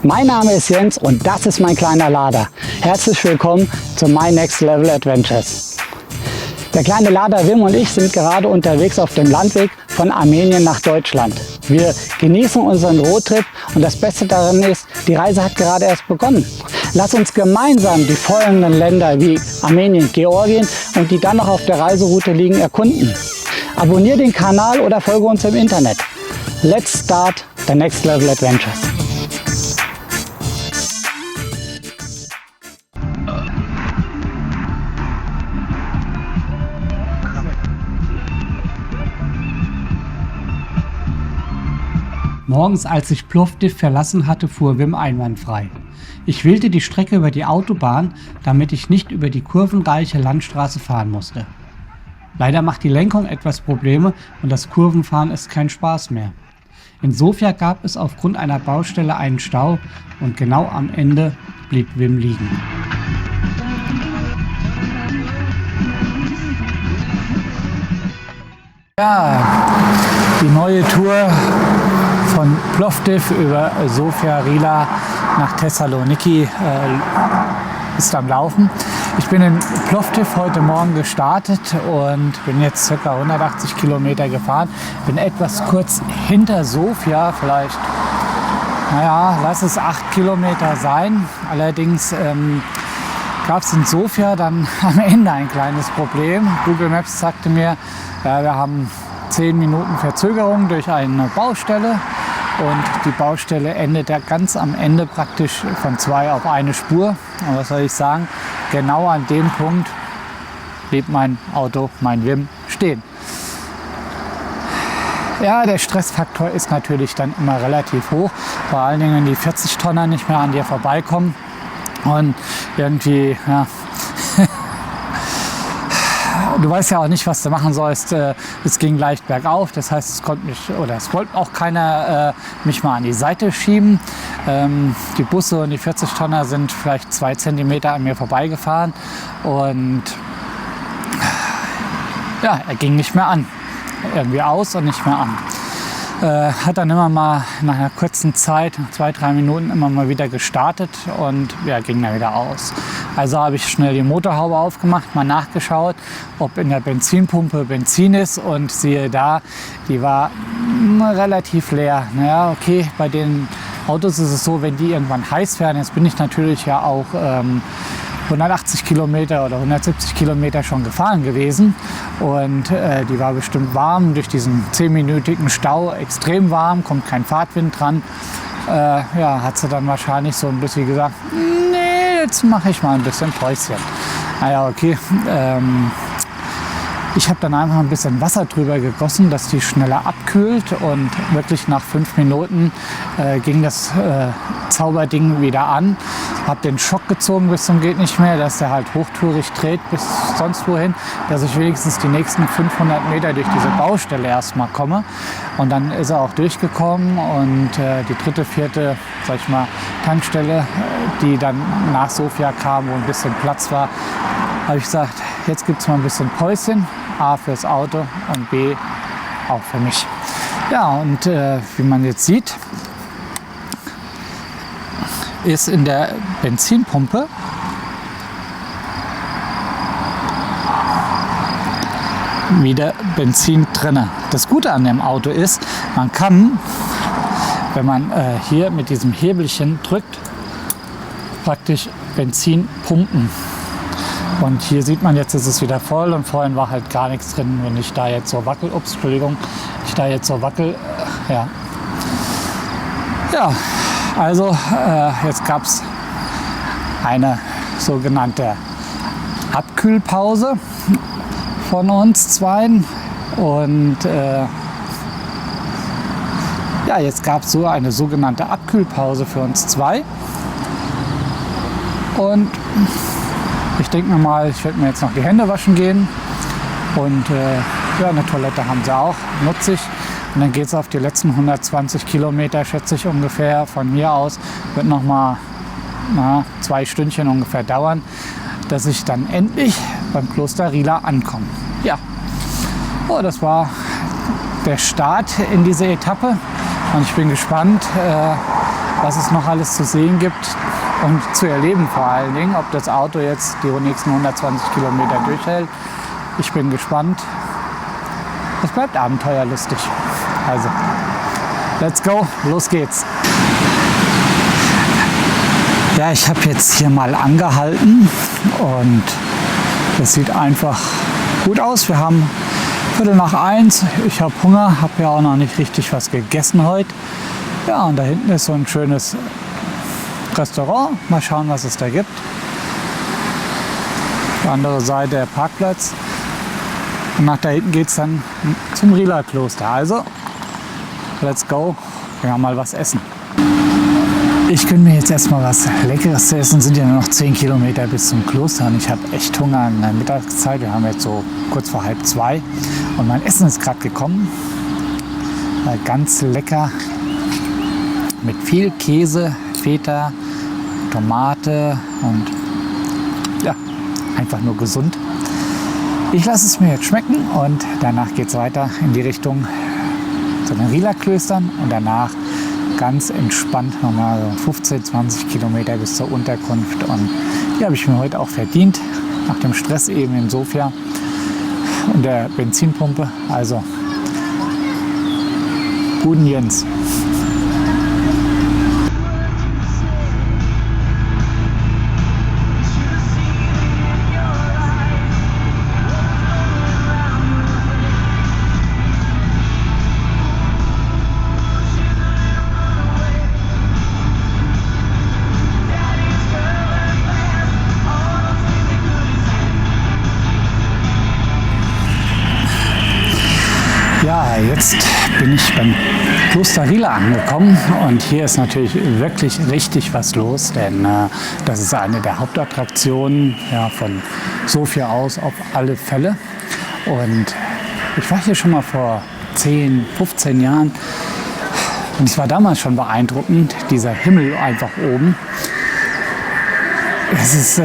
Mein Name ist Jens und das ist mein kleiner Lader. Herzlich willkommen zu My Next Level Adventures. Der kleine Lader Wim und ich sind gerade unterwegs auf dem Landweg von Armenien nach Deutschland. Wir genießen unseren Roadtrip und das Beste daran ist, die Reise hat gerade erst begonnen. Lass uns gemeinsam die folgenden Länder wie Armenien, Georgien und die dann noch auf der Reiseroute liegen erkunden. Abonniere den Kanal oder folge uns im Internet. Let's start the Next Level Adventures. Morgens, als ich Plovdiv verlassen hatte, fuhr Wim einwandfrei. Ich wählte die Strecke über die Autobahn, damit ich nicht über die kurvenreiche Landstraße fahren musste. Leider macht die Lenkung etwas Probleme und das Kurvenfahren ist kein Spaß mehr. In Sofia gab es aufgrund einer Baustelle einen Stau und genau am Ende blieb Wim liegen. Ja, die neue Tour von Plovdiv über Sofia, Rila nach Thessaloniki ist am Laufen. Ich bin in Plovdiv heute Morgen gestartet und bin jetzt ca. 180 Kilometer gefahren. Bin etwas kurz hinter Sofia, vielleicht, naja, lass es 8 Kilometer sein. Allerdings gab es in Sofia dann am Ende ein kleines Problem. Google Maps sagte mir, ja, wir haben 10 Minuten Verzögerung durch eine Baustelle. Und die Baustelle endet ja ganz am Ende praktisch von 2 auf eine Spur. Und was soll ich sagen? Genau an dem Punkt blieb mein Auto, mein Wim, stehen. Ja, der Stressfaktor ist natürlich dann immer relativ hoch. Vor allen Dingen, wenn die 40 Tonner nicht mehr an dir vorbeikommen. Und irgendwie, ja, du weißt ja auch nicht, was du machen sollst. Es ging leicht bergauf, das heißt, es wollte auch keiner mich mal an die Seite schieben. Die Busse und die 40 Tonner sind vielleicht 2 Zentimeter an mir vorbeigefahren und ja, er ging nicht mehr an. Irgendwie aus und nicht mehr an. Hat dann immer mal nach einer kurzen Zeit, nach 2-3 Minuten, immer mal wieder gestartet und ja, ging dann wieder aus. Also habe ich schnell die Motorhaube aufgemacht, mal nachgeschaut, ob in der Benzinpumpe Benzin ist und siehe da, die war relativ leer. Naja, okay, bei den Autos ist es so, wenn die irgendwann heiß werden, jetzt bin ich natürlich ja auch 180 Kilometer oder 170 Kilometer schon gefahren gewesen und die war bestimmt warm, durch diesen 10-minütigen Stau extrem warm, kommt kein Fahrtwind dran. Ja, hat sie dann wahrscheinlich so ein bisschen gesagt, nee, jetzt mache ich mal ein bisschen Päuschen. Naja, okay. Ich habe dann einfach ein bisschen Wasser drüber gegossen, dass die schneller abkühlt und wirklich nach 5 Minuten ging das Zauberding wieder an. Habe den Schock gezogen bis zum geht nicht mehr, dass der halt hochtourig dreht bis sonst wohin, dass ich wenigstens die nächsten 500 Meter durch diese Baustelle erstmal komme. Und dann ist er auch durchgekommen und die 3., 4., sag ich mal, Tankstelle, die dann nach Sofia kam, wo ein bisschen Platz war, habe ich gesagt, jetzt gibt es mal ein bisschen Päuschen, A fürs Auto und B auch für mich. Ja, und wie man jetzt sieht, ist in der Benzinpumpe wieder Benzin drin. Das Gute an dem Auto ist, man kann, wenn man hier mit diesem Hebelchen drückt, praktisch Benzin pumpen. Und hier sieht man jetzt, ist es wieder voll und vorhin war halt gar nichts drin. Wenn ich da jetzt so wackel, ja. Ja, also jetzt gab es eine sogenannte Abkühlpause von uns zweien und ja, jetzt gab es so eine sogenannte Abkühlpause für uns zwei und ich denke mir mal, ich werde mir jetzt noch die Hände waschen gehen und ja, eine Toilette haben sie auch, nutze ich. Und dann geht es auf die letzten 120 Kilometer, schätze ich ungefähr, von mir aus. Wird noch mal 2 Stündchen ungefähr dauern, dass ich dann endlich beim Kloster Rila ankomme. Ja, oh, das war der Start in diese Etappe und ich bin gespannt, was es noch alles zu sehen gibt und zu erleben vor allen Dingen, ob das Auto jetzt die nächsten 120 Kilometer durchhält. Ich bin gespannt. Es bleibt abenteuerlustig. Also, let's go, los geht's. Ja, ich habe jetzt hier mal angehalten und das sieht einfach gut aus. Wir haben 1:45. Ich habe Hunger, habe ja auch noch nicht richtig was gegessen heute. Ja, und da hinten ist so ein schönes Restaurant. Mal schauen, was es da gibt. Die andere Seite der Parkplatz. Und nach da hinten geht es dann zum Rila-Kloster. Also, let's go. Wir haben mal was essen. Ich gönne mir jetzt erstmal was Leckeres zu essen. Sind ja nur noch 10 Kilometer bis zum Kloster und ich habe echt Hunger in der Mittagszeit. Wir haben jetzt so kurz vor 1:30 und mein Essen ist gerade gekommen. Ganz lecker mit viel Käse, Feta, Tomate und ja, einfach nur gesund. Ich lasse es mir jetzt schmecken und danach geht es weiter in die Richtung zu den Rila-Klöstern und danach ganz entspannt nochmal so 15, 20 Kilometer bis zur Unterkunft. Und die habe ich mir heute auch verdient, nach dem Stress eben in Sofia und der Benzinpumpe. Also, guten Jens. Ja, jetzt bin ich beim Kloster Rila angekommen und hier ist natürlich wirklich richtig was los, denn das ist eine der Hauptattraktionen, ja, von Sofia aus auf alle Fälle. Und ich war hier schon mal vor 10, 15 Jahren und es war damals schon beeindruckend, dieser Himmel einfach oben. Es ist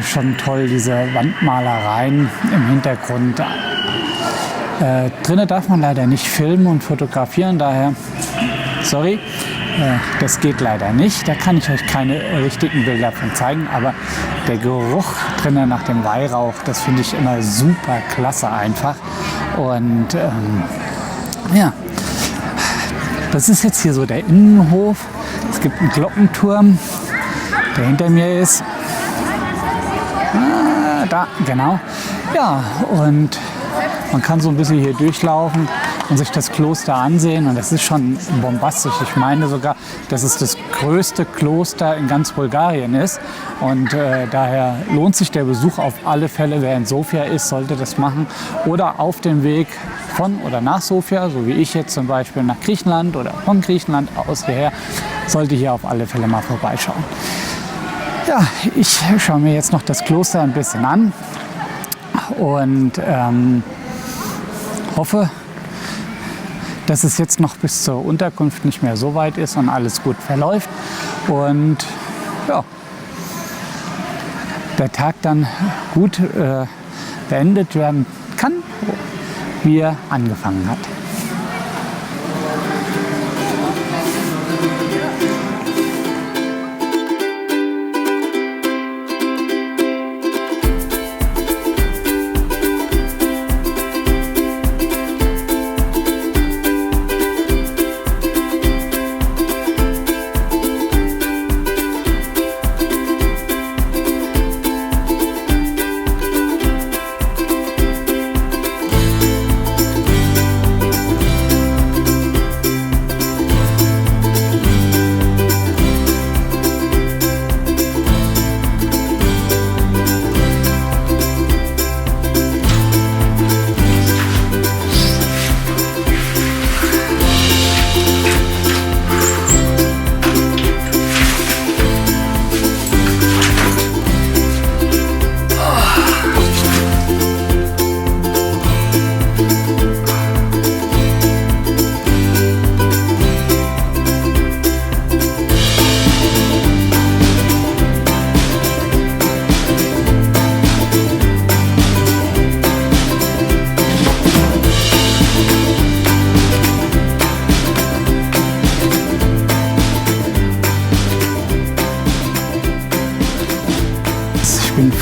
schon toll, diese Wandmalereien im Hintergrund. Drinnen darf man leider nicht filmen und fotografieren, daher, sorry, das geht leider nicht. Da kann ich euch keine richtigen Bilder von zeigen, aber der Geruch drinnen nach dem Weihrauch, das finde ich immer super klasse einfach. Und ja, das ist jetzt hier so der Innenhof. Es gibt einen Glockenturm, der hinter mir ist. Da, genau. Ja, und man kann so ein bisschen hier durchlaufen und sich das Kloster ansehen und das ist schon bombastisch. Ich meine sogar, dass es das größte Kloster in ganz Bulgarien ist und daher lohnt sich der Besuch auf alle Fälle. Wer in Sofia ist, sollte das machen oder auf dem Weg von oder nach Sofia, so wie ich jetzt zum Beispiel nach Griechenland oder von Griechenland aus hierher, sollte hier auf alle Fälle mal vorbeischauen. Ja, ich schaue mir jetzt noch das Kloster ein bisschen an und hoffe, dass es jetzt noch bis zur Unterkunft nicht mehr so weit ist und alles gut verläuft und ja, der Tag dann gut beendet werden kann, wie er angefangen hat.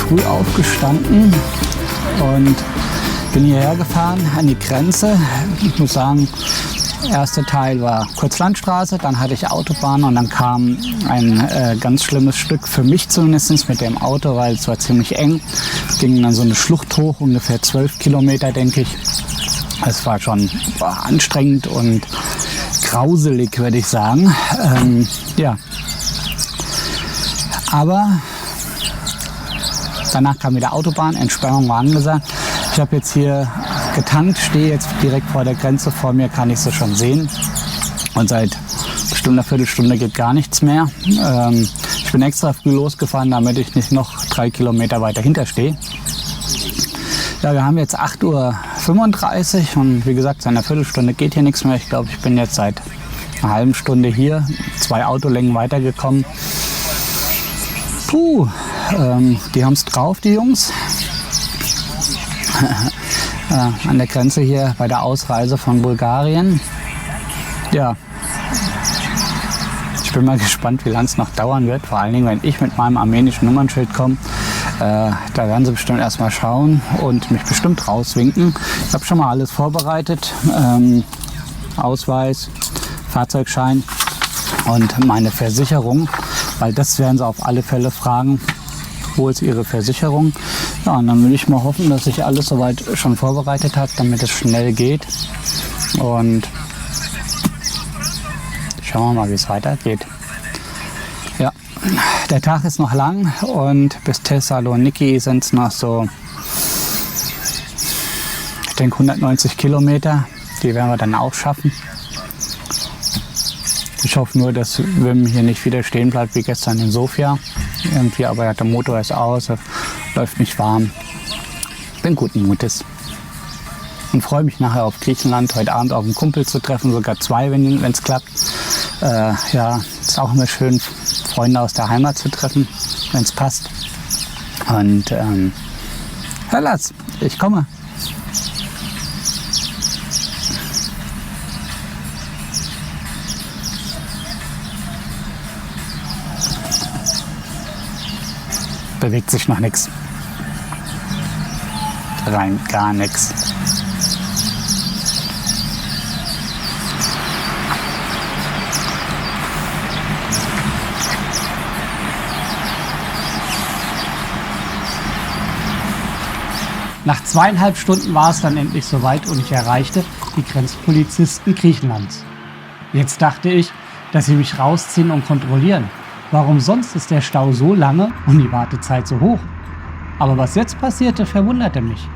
früh aufgestanden und bin hierher gefahren an die Grenze. Ich muss sagen, der erste Teil war Kurzlandstraße, dann hatte ich Autobahn und dann kam ein ganz schlimmes Stück für mich zumindest mit dem Auto, weil es war ziemlich eng. Es ging dann so eine Schlucht hoch, ungefähr 12 Kilometer, denke ich. Es war schon anstrengend und grauselig, würde ich sagen. Ja. Aber danach kam wieder Autobahn, Entsperrung war angesagt. Ich habe jetzt hier getankt, stehe jetzt direkt vor der Grenze. Vor mir kann ich sie schon sehen. Und seit bestimmt einer Viertelstunde geht gar nichts mehr. Ich bin extra früh losgefahren, damit ich nicht noch 3 Kilometer weiter hinter stehe. Ja, wir haben jetzt 8:35 Uhr und wie gesagt, seit einer Viertelstunde geht hier nichts mehr. Ich glaube, ich bin jetzt seit einer halben Stunde hier, 2 Autolängen weitergekommen. Puh, die haben es drauf, die Jungs. An der Grenze hier bei der Ausreise von Bulgarien. Ja, ich bin mal gespannt, wie lange es noch dauern wird. Vor allen Dingen, wenn ich mit meinem armenischen Nummernschild komme. Da werden sie bestimmt erstmal schauen und mich bestimmt rauswinken. Ich habe schon mal alles vorbereitet. Ausweis, Fahrzeugschein und meine Versicherung. Weil das werden sie auf alle Fälle fragen. Wo ist Ihre Versicherung? Ja, und dann will ich mal hoffen, dass ich alles soweit schon vorbereitet habe, damit es schnell geht. Und schauen wir mal, wie es weitergeht. Ja, der Tag ist noch lang und bis Thessaloniki sind es noch so, ich denke 190 Kilometer. Die werden wir dann auch schaffen. Ich hoffe nur, dass Wim hier nicht wieder stehen bleibt wie gestern in Sofia. Irgendwie, aber der Motor ist aus, läuft nicht warm. Bin guten Mutes. Und freue mich nachher auf Griechenland, heute Abend auf einen Kumpel zu treffen, sogar 2, wenn es klappt. Ja, ist auch immer schön, Freunde aus der Heimat zu treffen, wenn es passt. Und Hellas, ich komme. Bewegt sich noch nichts. Rein gar nichts. Nach 2,5 Stunden war es dann endlich soweit und ich erreichte die Grenzpolizisten Griechenlands. Jetzt dachte ich, dass sie mich rausziehen und kontrollieren. Warum sonst ist der Stau so lange und die Wartezeit so hoch? Aber was jetzt passierte, verwunderte mich.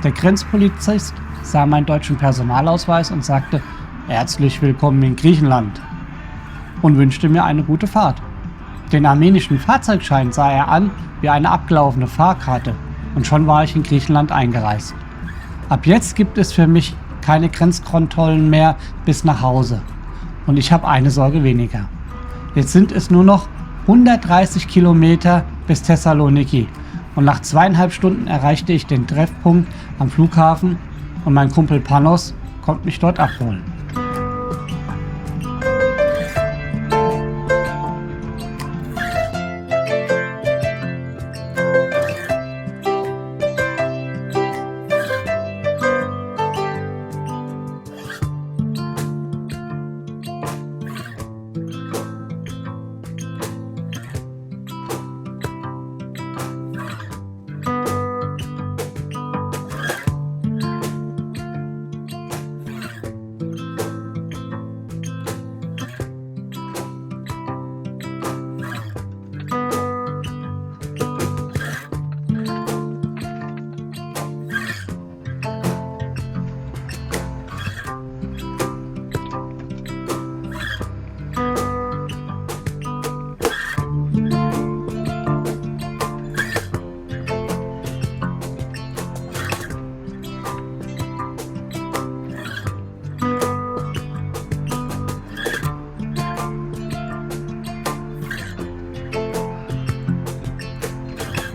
Der Grenzpolizist sah meinen deutschen Personalausweis und sagte, herzlich willkommen in Griechenland und wünschte mir eine gute Fahrt. Den armenischen Fahrzeugschein sah er an wie eine abgelaufene Fahrkarte und schon war ich in Griechenland eingereist. Ab jetzt gibt es für mich keine Grenzkontrollen mehr bis nach Hause und ich habe eine Sorge weniger. Jetzt sind es nur noch 130 Kilometer bis Thessaloniki und nach 2,5 Stunden erreichte ich den Treffpunkt am Flughafen und mein Kumpel Panos kommt mich dort abholen.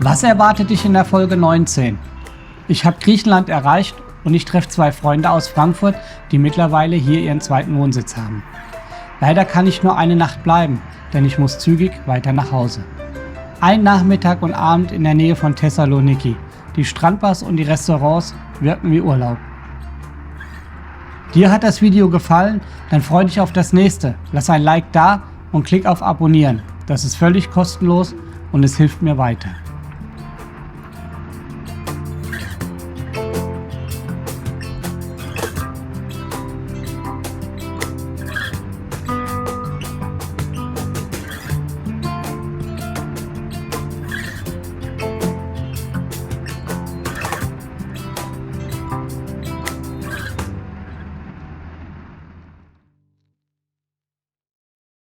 Was erwartet dich in der Folge 19? Ich habe Griechenland erreicht und ich treffe 2 Freunde aus Frankfurt, die mittlerweile hier ihren zweiten Wohnsitz haben. Leider kann ich nur eine Nacht bleiben, denn ich muss zügig weiter nach Hause. Ein Nachmittag und Abend in der Nähe von Thessaloniki. Die Strandbars und die Restaurants wirken wie Urlaub. Dir hat das Video gefallen? Dann freu dich auf das nächste. Lass ein Like da und klick auf Abonnieren. Das ist völlig kostenlos und es hilft mir weiter.